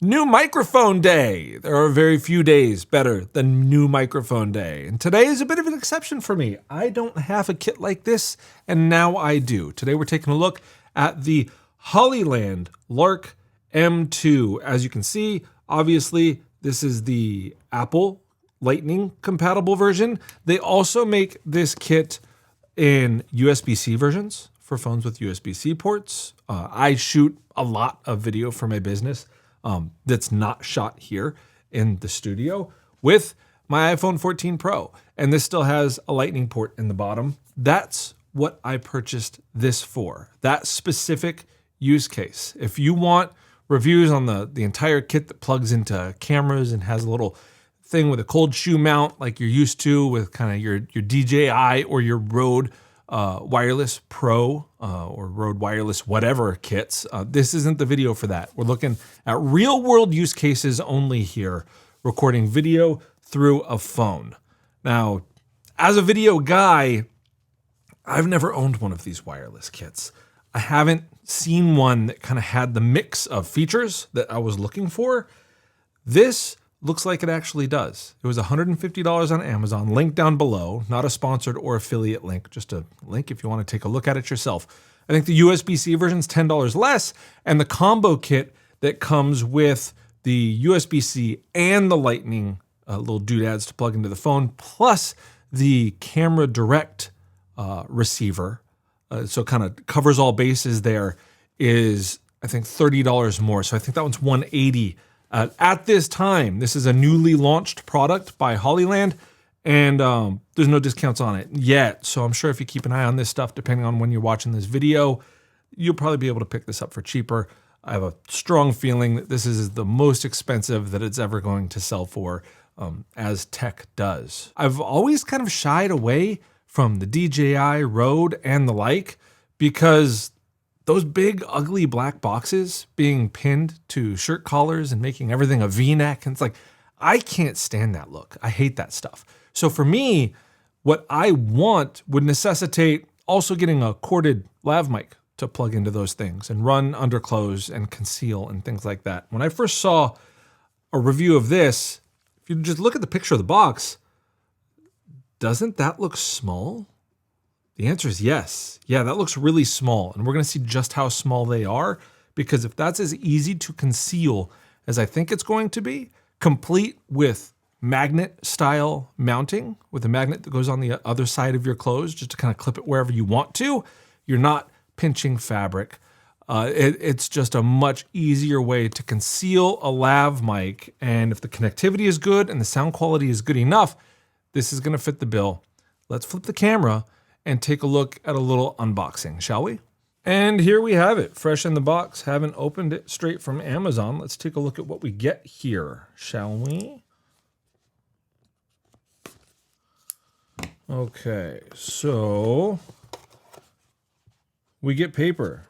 New microphone day. There are very few days better than new microphone day. And today is a bit of an exception for me. I don't have a kit like this, and now I do. Today we're taking a look at the Hollyland Lark M2. As you can see, obviously, this is the Apple Lightning compatible version. They also make this kit in USB-C versions for phones with USB-C ports. I shoot a lot of video for my business that's not shot here in the studio with my iPhone 14 Pro. And this still has a lightning port in the bottom. That's what I purchased this for, that specific use case. If you want reviews on the entire kit that plugs into cameras and has a little thing with a cold shoe mount like you're used to with kind of your DJI or your Rode Wireless Pro or Rode Wireless whatever kits. This isn't the video for that. We're looking at real world use cases only here, recording video through a phone. Now, as a video guy, I've never owned one of these wireless kits. I haven't seen one that kind of had the mix of features that I was looking for. This looks like it actually does. It was $150 on Amazon, link down below, not a sponsored or affiliate link, just a link if you want to take a look at it yourself. I think the USB-C version is $10 less, and the combo kit that comes with the USB-C and the Lightning little doodads to plug into the phone, plus the camera direct receiver, so kind of covers all bases there, is I think $30 more. So I think that one's $180. At this time, this is a newly launched product by Hollyland, and there's no discounts on it yet. So I'm sure if you keep an eye on this stuff, depending on when you're watching this video, you'll probably be able to pick this up for cheaper. I have a strong feeling that this is the most expensive that it's ever going to sell for, as tech does. I've always kind of shied away from the DJI, Rode, and the like, because those big, ugly black boxes being pinned to shirt collars and making everything a V-neck, and it's like, I can't stand that look. I hate that stuff. So for me, what I want would necessitate also getting a corded lav mic to plug into those things and run under clothes and conceal and things like that. When I first saw a review of this, if you just look at the picture of the box, doesn't that look small? The answer is yes. Yeah, that looks really small. And we're going to see just how small they are, because if that's as easy to conceal as I think it's going to be, complete with magnet style mounting with a magnet that goes on the other side of your clothes just to kind of clip it wherever you want to, you're not pinching fabric. It's just a much easier way to conceal a lav mic. And if the connectivity is good and the sound quality is good enough, this is going to fit the bill. Let's flip the camera and take a look at a little unboxing, shall we? And here we have it, fresh in the box. Haven't opened it straight from Amazon. Let's take a look at what we get here, shall we? Okay, so we get paper.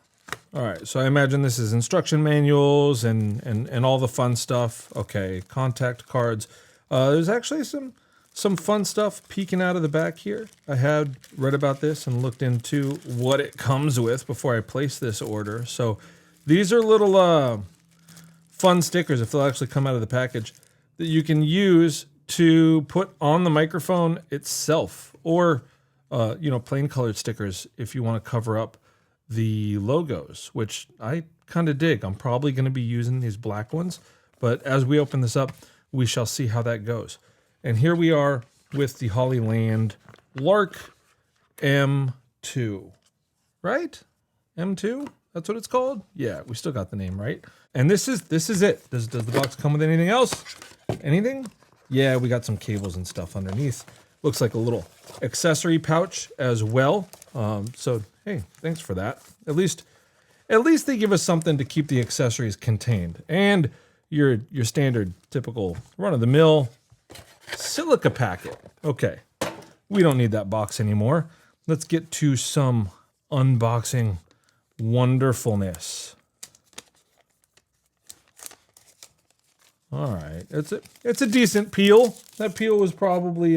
All right, so I imagine this is instruction manuals and all the fun stuff. Okay, contact cards. There's actually some fun stuff peeking out of the back here. I had read about this and looked into what it comes with before I placed this order. So these are little fun stickers, if they'll actually come out of the package, that you can use to put on the microphone itself, or plain colored stickers if you want to cover up the logos, which I kind of dig. I'm probably going to be using these black ones, but as we open this up, we shall see how that goes. And here we are with the Hollyland Lark M2, right? M2? That's what it's called? Yeah, we still got the name right. And this is it. Does the box come with anything else? Anything? Yeah, we got some cables and stuff underneath. Looks like a little accessory pouch as well. So hey, thanks for that. At least they give us something to keep the accessories contained. And your standard, typical run-of-the-mill silica packet. Okay, we don't need that box anymore. Let's get to some unboxing wonderfulness. All right, it's a decent peel. That peel was probably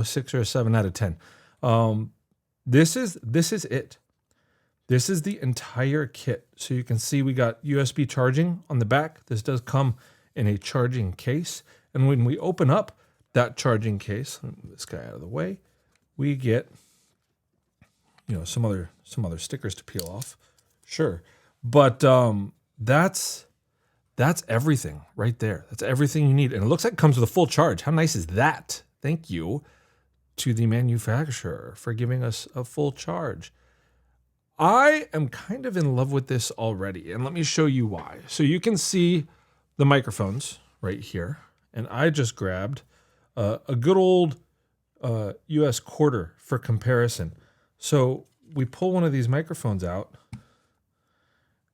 6 or 7 out of 10. This is it. This is the entire kit. So you can see we got USB charging on the back. This does come in a charging case. And when we open up that charging case, let me move this guy out of the way, we get, you know, some other stickers to peel off. Sure. But that's everything right there. That's everything you need. And it looks like it comes with a full charge. How nice is that? Thank you to the manufacturer for giving us a full charge. I am kind of in love with this already, and let me show you why. So you can see the microphones right here, and I just grabbed a good old US quarter for comparison. So we pull one of these microphones out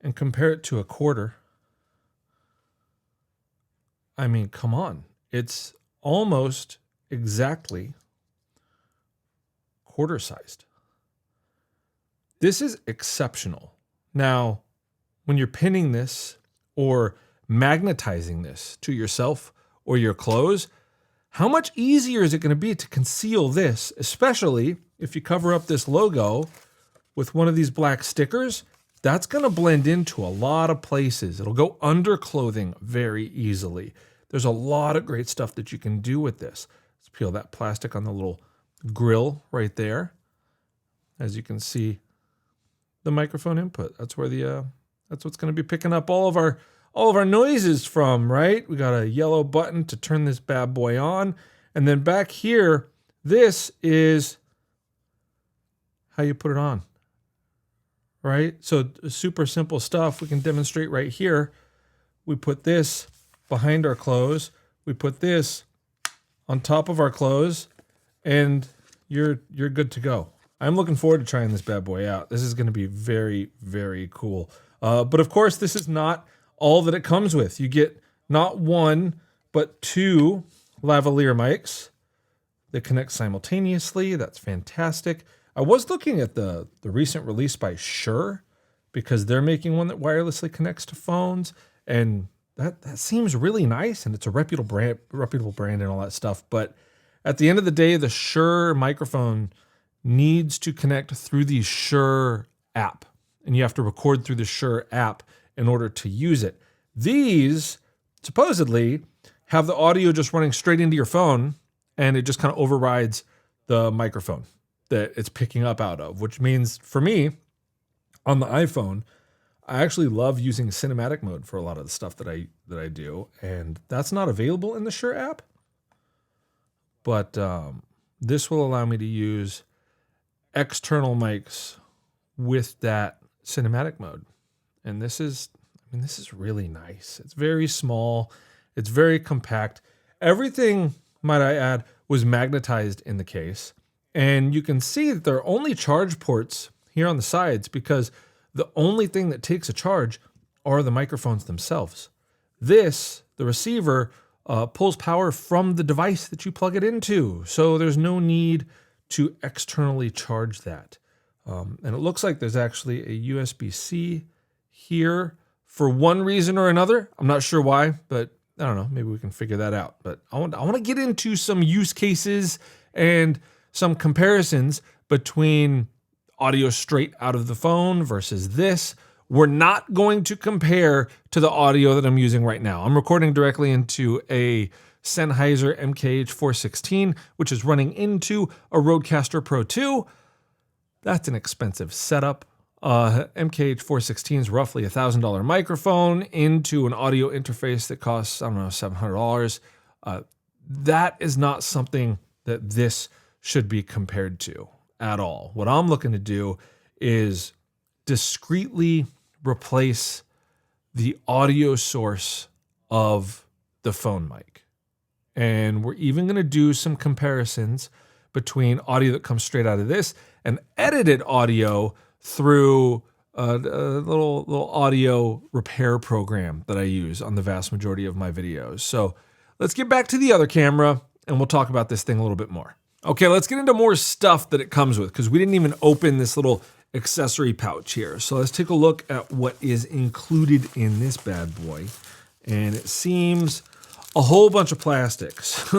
and compare it to a quarter. I mean, come on. It's almost exactly quarter sized. This is exceptional. Now, when you're pinning this or magnetizing this to yourself or your clothes, how much easier is it going to be to conceal this, especially if you cover up this logo with one of these black stickers? That's going to blend into a lot of places. It'll go under clothing very easily. There's a lot of great stuff that you can do with this. Let's peel that plastic on the little grill right there. As you can see, the microphone input. That's where that's what's going to be picking up all of our noises from, right? We got a yellow button to turn this bad boy on. And then back here, this is how you put it on, right? So super simple stuff. We can demonstrate right here. We put this behind our clothes. We put this on top of our clothes, and you're good to go. I'm looking forward to trying this bad boy out. This is going to be very, very cool. But of course, this is not all that it comes with. You get not one, but two lavalier mics that connect simultaneously. That's fantastic. I was looking at the recent release by Shure, because they're making one that wirelessly connects to phones, and that seems really nice, and it's a reputable brand and all that stuff. But at the end of the day, the Shure microphone needs to connect through the Shure app, and you have to record through the Shure app in order to use it. These supposedly have the audio just running straight into your phone, and it just kind of overrides the microphone that it's picking up out of, which means for me on the iPhone, I actually love using cinematic mode for a lot of the stuff that I do, and that's not available in the Shure app. But this will allow me to use external mics with that cinematic mode. And this is really nice. It's very small. It's very compact. Everything, might I add, was magnetized in the case. And you can see that there are only charge ports here on the sides, because the only thing that takes a charge are the microphones themselves. This, the receiver, pulls power from the device that you plug it into. So there's no need to externally charge that. And it looks like there's actually a USB-C here for one reason or another. I'm not sure why, but I don't know. Maybe we can figure that out. But I want to get into some use cases and some comparisons between audio straight out of the phone versus this. We're not going to compare to the audio that I'm using right now. I'm recording directly into a Sennheiser MKH416, which is running into a Rodecaster Pro 2. That's an expensive setup. MKH416 is roughly $1,000 microphone into an audio interface that costs, I don't know, $700. That is not something that this should be compared to at all. What I'm looking to do is discreetly replace the audio source of the phone mic. And we're even going to do some comparisons between audio that comes straight out of this and edited audio through a little audio repair program that I use on the vast majority of my videos. So let's get back to the other camera and we'll talk about this thing a little bit more. Okay, let's get into more stuff that it comes with, because we didn't even open this little accessory pouch here. So let's take a look at what is included in this bad boy. And it seems a whole bunch of plastics.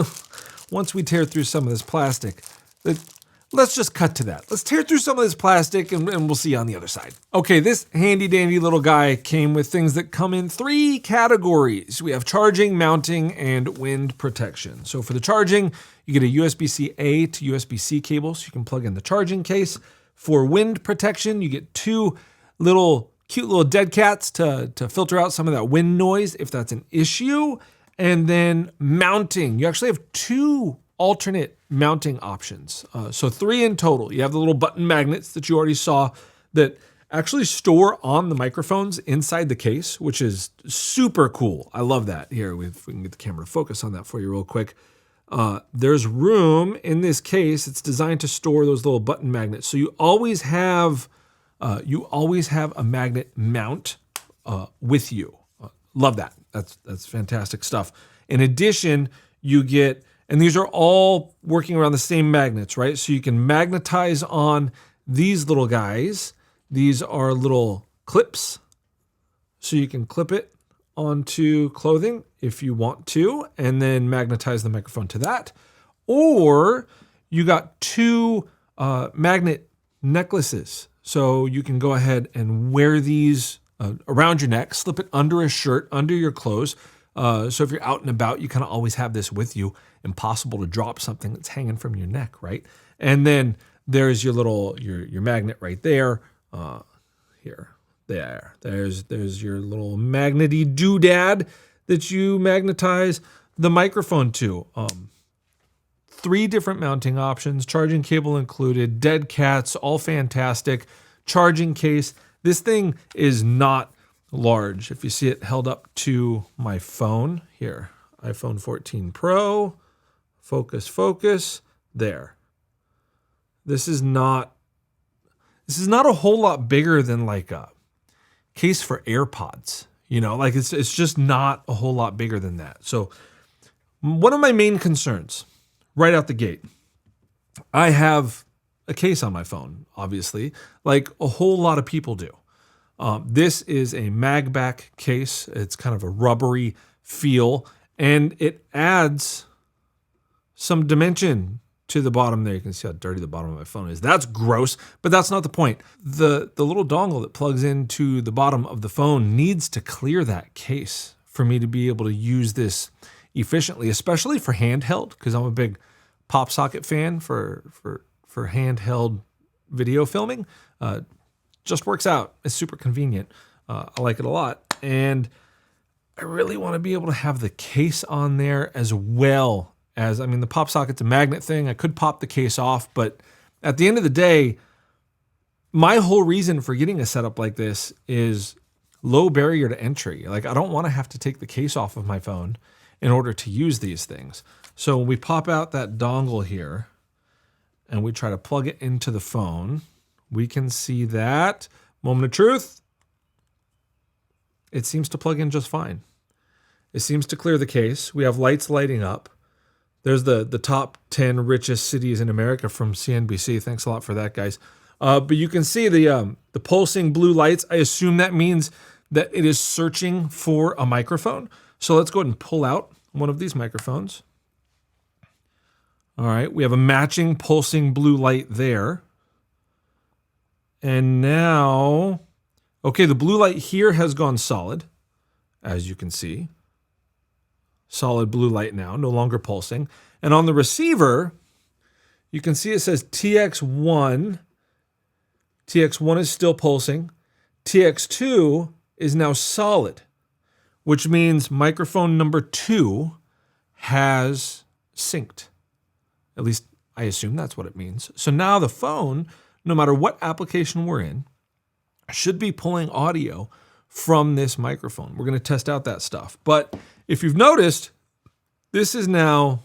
Once we tear through some of this plastic, let's just cut to that. Let's tear through some of this plastic and we'll see you on the other side. Okay, this handy dandy little guy came with things that come in 3 categories. We have charging, mounting, and wind protection. So for the charging, you get a USB-C A to USB-C cable so you can plug in the charging case. For wind protection, you get 2 cute little dead cats to filter out some of that wind noise if that's an issue. And then mounting, you actually have 2 alternate mounting options. So 3 in total. You have the little button magnets that you already saw that actually store on the microphones inside the case, which is super cool. I love that. Here, if we can get the camera to focus on that for you real quick. There's room in this case. It's designed to store those little button magnets. So you always have a magnet mount with you. Love that. That's fantastic stuff. In addition, you get, and these are all working around the same magnets, right? So you can magnetize on these little guys. These are little clips. So you can clip it onto clothing if you want to, and then magnetize the microphone to that. Or you got 2 magnet necklaces. So you can go ahead and wear these around your neck, slip it under a shirt, under your clothes. So if you're out and about, you kind of always have this with you. Impossible to drop something that's hanging from your neck, right? And then there's your little, your magnet right there. There's your little magnety doodad that you magnetize the microphone to. 3 different mounting options, charging cable included, dead cats, all fantastic. Charging case. This thing is not large. If you see it held up to my phone here, iPhone 14 Pro, focus, there. This is not a whole lot bigger than like a case for AirPods. You know, like it's just not a whole lot bigger than that. So one of my main concerns right out the gate, I have a case on my phone, obviously, like a whole lot of people do. This is a magback case. It's kind of a rubbery feel, and it adds some dimension to the bottom there. You can see how dirty the bottom of my phone is. That's gross, but that's not the point. The little dongle that plugs into the bottom of the phone needs to clear that case for me to be able to use this efficiently, especially for handheld, because I'm a big pop socket fan for handheld video filming. Just works out. It's super convenient. I like it a lot. And I really want to be able to have the case on there as well as, I mean, the pop socket's a magnet thing. I could pop the case off, but at the end of the day, my whole reason for getting a setup like this is low barrier to entry. Like, I don't want to have to take the case off of my phone in order to use these things. So when we pop out that dongle here and we try to plug it into the phone, we can see that, moment of truth, it seems to plug in just fine. It seems to clear the case. We have lights lighting up. There's the top 10 richest cities in America from CNBC. Thanks a lot for that, guys. But you can see the pulsing blue lights. I assume that means that it is searching for a microphone. So let's go ahead and pull out one of these microphones. All right, we have a matching pulsing blue light there. And now, okay, the blue light here has gone solid, as you can see. Solid blue light now, no longer pulsing. And on the receiver, you can see it says TX1. TX1 is still pulsing. TX2 is now solid, which means microphone number 2 has synced. At least I assume that's what it means. So now the phone, no matter what application we're in, should be pulling audio from this microphone. We're going to test out that stuff. But if you've noticed, this is now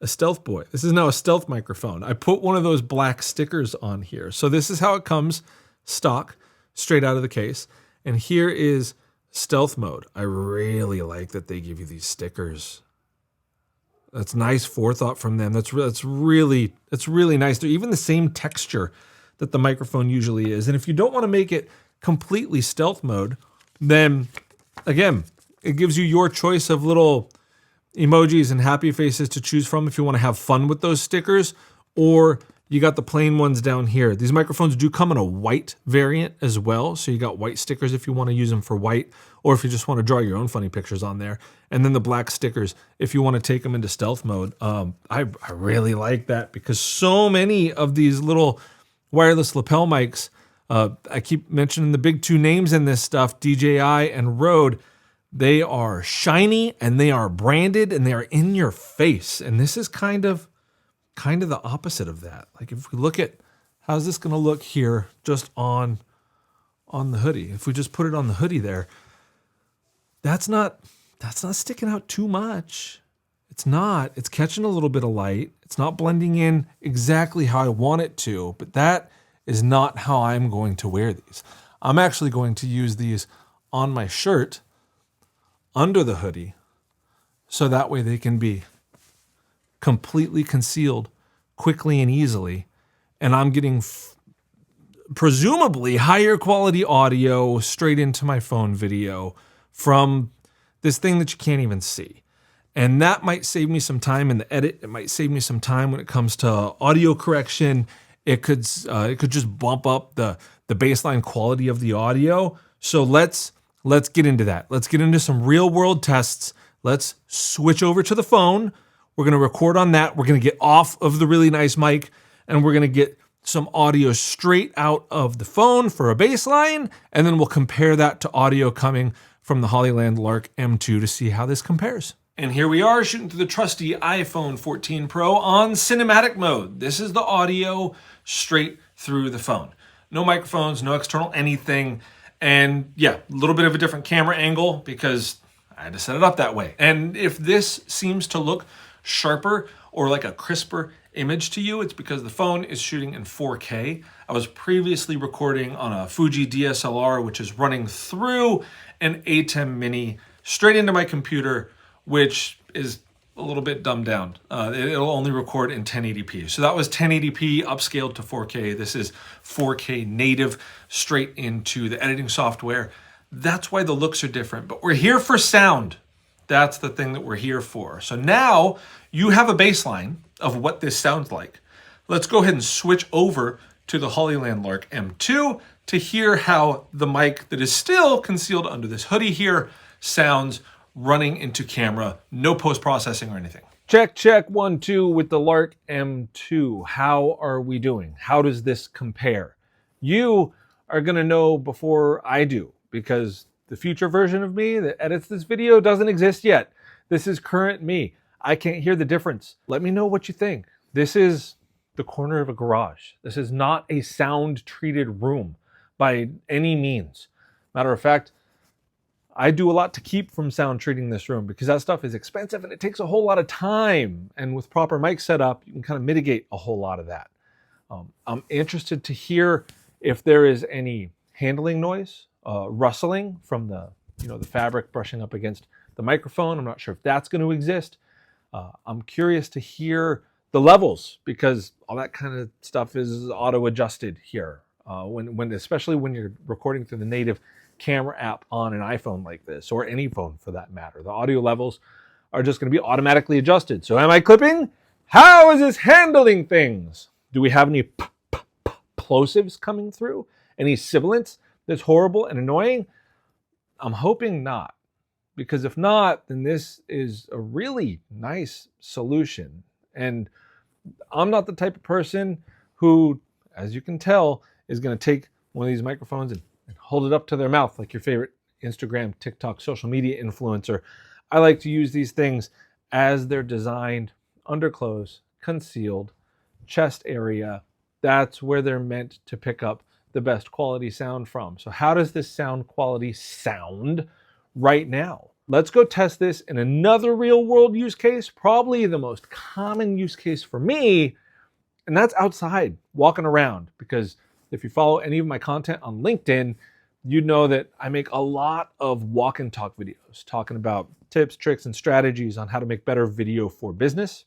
a stealth boy. This is now a stealth microphone. I put one of those black stickers on here. So this is how it comes stock, straight out of the case. And here is stealth mode. I really like that they give you these stickers. That's nice forethought from them. That's really nice. They're even the same texture that the microphone usually is. And if you don't want to make it completely stealth mode, then again, it gives you your choice of little emojis and happy faces to choose from if you want to have fun with those stickers, or You got the plain ones down here. These microphones do come in a white variant as well. So you got white stickers if you want to use them for white, or if you just want to draw your own funny pictures on there. And then the black stickers if you want to take them into stealth mode. I really like that because so many of these little wireless lapel mics, I keep mentioning the big two names in this stuff, DJI and Rode. They are shiny and they are branded and they are in your face. And this is kind of the opposite of that. Like if we look at how's this going to look here just on the hoodie. If we just put it on the hoodie there, that's not sticking out too much. It's not. It's catching a little bit of light. It's not blending in exactly how I want it to, but that is not how I'm going to wear these. I'm actually going to use these on my shirt under the hoodie so that way they can be completely concealed quickly and easily, and I'm getting presumably higher quality audio straight into my phone video from this thing that you can't even see. And that might save me some time in the edit. It might save me some time when it comes to audio correction. It could just bump up the baseline quality of the audio. So let's get into that. Let's get into some real world tests. Let's switch over to the phone. We're going to record on that. We're going to get off of the really nice mic and we're going to get some audio straight out of the phone for a baseline. And then we'll compare that to audio coming from the Hollyland Lark M2 to see how this compares. And here we are shooting through the trusty iPhone 14 Pro on cinematic mode. This is the audio straight through the phone. No microphones, no external anything. And yeah, a little bit of a different camera angle because I had to set it up that way. And if this seems to look sharper or like a crisper image to you, it's because the phone is shooting in 4K. I was previously recording on a Fuji DSLR, which is running through an ATEM Mini straight into my computer, which is a little bit dumbed down. It'll only record in 1080p. So that was 1080p upscaled to 4K. This is 4K native straight into the editing software. That's why the looks are different, but we're here for sound. That's the thing that we're here for. So now you have a baseline of what this sounds like. Let's go ahead and switch over to the Hollyland Lark M2 to hear how the mic that is still concealed under this hoodie here sounds running into camera, no post-processing or anything. Check, 1, 2 with the Lark M2. How are we doing? How does this compare? You are gonna know before I do because the future version of me that edits this video doesn't exist yet. This is current me. I can't hear the difference. Let me know what you think. This is the corner of a garage. This is not a sound-treated room by any means. Matter of fact, I do a lot to keep from sound treating this room because that stuff is expensive and it takes a whole lot of time. And with proper mic setup, you can kind of mitigate a whole lot of that. I'm interested to hear if there is any handling noise, rustling from the fabric brushing up against the microphone. I'm not sure if that's going to exist. I'm curious to hear the levels because all that kind of stuff is auto adjusted here. Especially when you're recording through the native camera app on an iPhone like this, or any phone for that matter. The audio levels are just going to be automatically adjusted. So am I clipping? How is this handling things? Do we have any plosives coming through? Any sibilance that's horrible and annoying? I'm hoping not, because if not, then this is a really nice solution. And I'm not the type of person who, as you can tell, is going to take one of these microphones and hold it up to their mouth like your favorite Instagram, TikTok, social media influencer. I like to use these things as they're designed, underclothes, concealed, chest area. That's where they're meant to pick up the best quality sound from. So how does this sound quality sound right now? Let's go test this in another real world use case, probably the most common use case for me, and that's outside, walking around, because if you follow any of my content on LinkedIn, you know that I make a lot of walk and talk videos talking about tips, tricks, and strategies on how to make better video for business.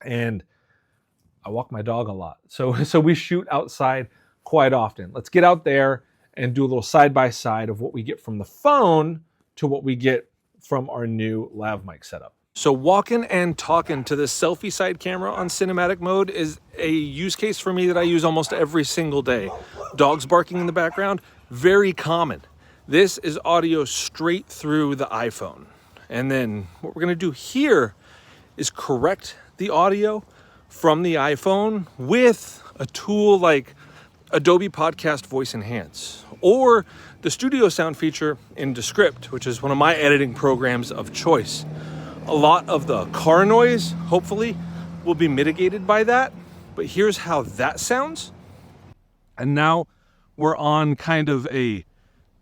And I walk my dog a lot. So we shoot outside quite often. Let's get out there and do a little side-by-side of what we get from the phone to what we get from our new lav mic setup. So walking and talking to the selfie side camera on cinematic mode is a use case for me that I use almost every single day. Dogs barking in the background, very common. This is audio straight through the iPhone. And then what we're gonna do here is correct the audio from the iPhone with a tool like Adobe Podcast Voice Enhance or the studio sound feature in Descript, which is one of my editing programs of choice. A lot of the car noise, hopefully, will be mitigated by that. But here's how that sounds. And now we're on kind of a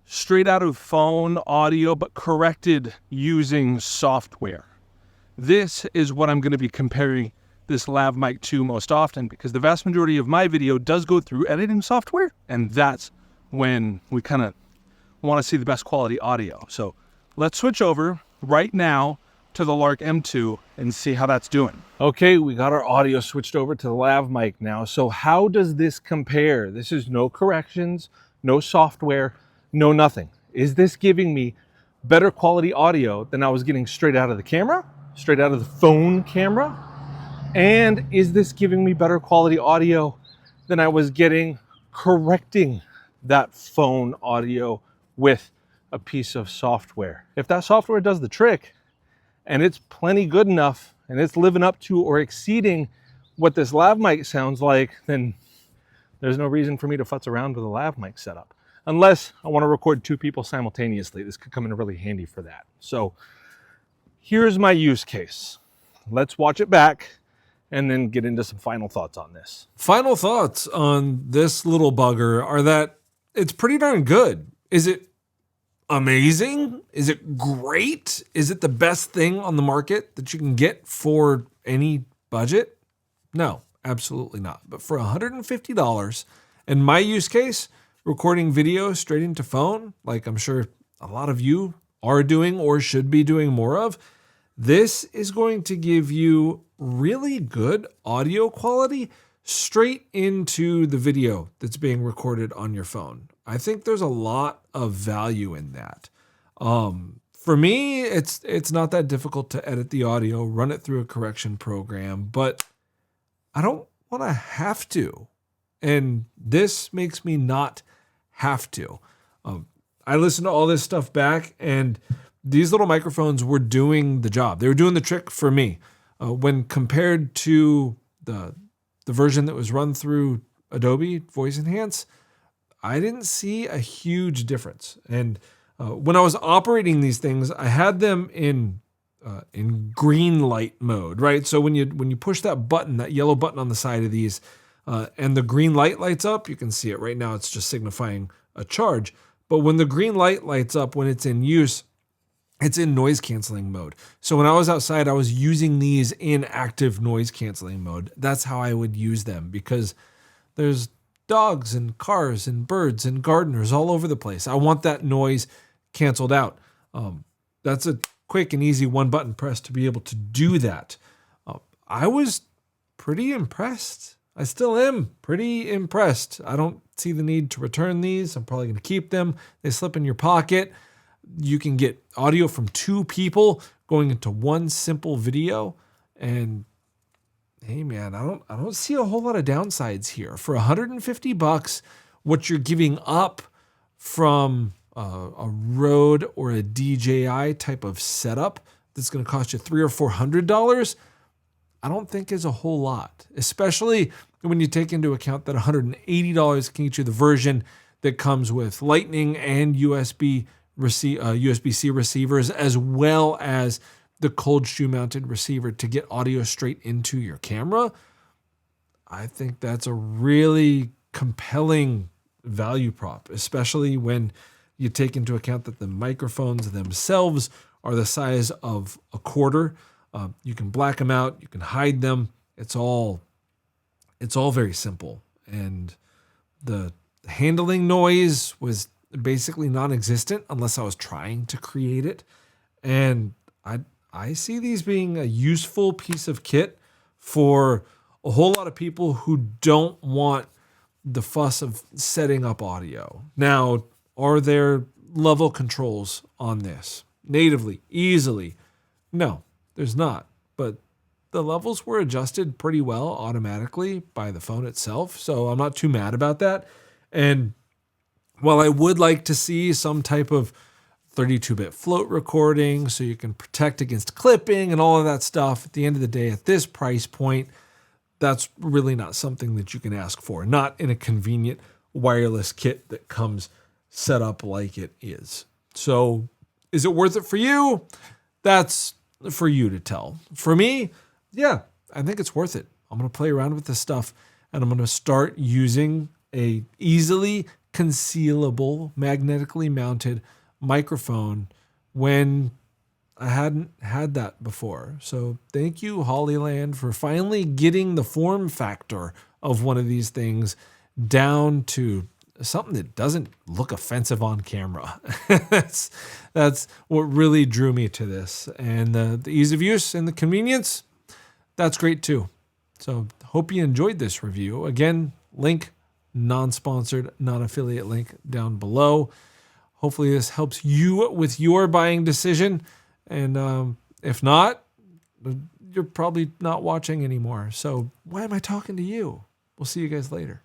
straight out of phone audio, but corrected using software. This is what I'm going to be comparing this Lav Mic to most often, because the vast majority of my video does go through editing software, and that's when we kind of want to see the best quality audio. So let's switch over right now to the Lark M2 and see how that's doing. Okay, we got our audio switched over to the Lav Mic now. So how does this compare? This is no corrections, no software, no nothing. Is this giving me better quality audio than I was getting straight out of the camera, straight out of the phone camera? And is this giving me better quality audio than I was getting correcting that phone audio with a piece of software? If that software does the trick, and it's plenty good enough, and it's living up to or exceeding what this Lav Mic sounds like, then there's no reason for me to futz around with a Lav Mic setup. Unless I want to record two people simultaneously. This could come in really handy for that. So here's my use case. Let's watch it back and then get into some final thoughts on this. Final thoughts on this little bugger are that it's pretty darn good. Is it amazing? Is it great? Is it the best thing on the market that you can get for any budget? No, absolutely not. But for $150, in my use case, recording video straight into phone, like I'm sure a lot of you are doing or should be doing more of, this is going to give you really good audio quality straight into the video that's being recorded on your phone. I think there's a lot of value in that. For me, it's not that difficult to edit the audio, run it through a correction program, but I don't want to have to. And this makes me not have to. I listened to all this stuff back, and these little microphones were doing the job. They were doing the trick for me. When compared to the version that was run through Adobe Voice Enhance, I didn't see a huge difference. And when I was operating these things, I had them in green light mode, right? So when you push that button, that yellow button on the side of these, and the green light lights up, you can see it right now. It's just signifying a charge. But when the green light lights up, when it's in use, it's in noise canceling mode. So when I was outside, I was using these in active noise canceling mode. That's how I would use them, because there's dogs and cars and birds and gardeners all over the place. I want that noise canceled out. That's a quick and easy one button press to be able to do that. I was pretty impressed. I still am pretty impressed. I don't see the need to return these. I'm probably going to keep them. They slip in your pocket. You can get audio from two people going into one simple video. And hey man, I don't see a whole lot of downsides here. For $150, what you're giving up from a Rode or a DJI type of setup that's going to cost you $300 or $400, I don't think is a whole lot, especially when you take into account that $180 can get you the version that comes with Lightning and USB-C receivers, as well as the cold shoe mounted receiver to get audio straight into your camera. I think that's a really compelling value prop, especially when you take into account that the microphones themselves are the size of a quarter. You can black them out, you can hide them. It's all very simple. And the handling noise was basically non-existent unless I was trying to create it. And I see these being a useful piece of kit for a whole lot of people who don't want the fuss of setting up audio. Now, are there level controls on this natively, easily? No, There's not. But the levels were adjusted pretty well automatically by the phone itself, so I'm not too mad about that. And while I would like to see some type of 32-bit float recording so you can protect against clipping and all of that stuff, at the end of the day, at this price point, that's really not something that you can ask for. Not in a convenient wireless kit that comes set up like it is. So is it worth it for you? That's for you to tell. For me, yeah, I think it's worth it. I'm going to play around with this stuff, and I'm going to start using a easily concealable, magnetically mounted microphone when I hadn't had that before. So thank you, Hollyland, for finally getting the form factor of one of these things down to something that doesn't look offensive on camera. that's what really drew me to this. And the ease of use and the convenience, that's great too. So hope you enjoyed this review. Again, link, non-sponsored, non-affiliate link down below. Hopefully this helps you with your buying decision. And if not, you're probably not watching anymore. So why am I talking to you? We'll see you guys later.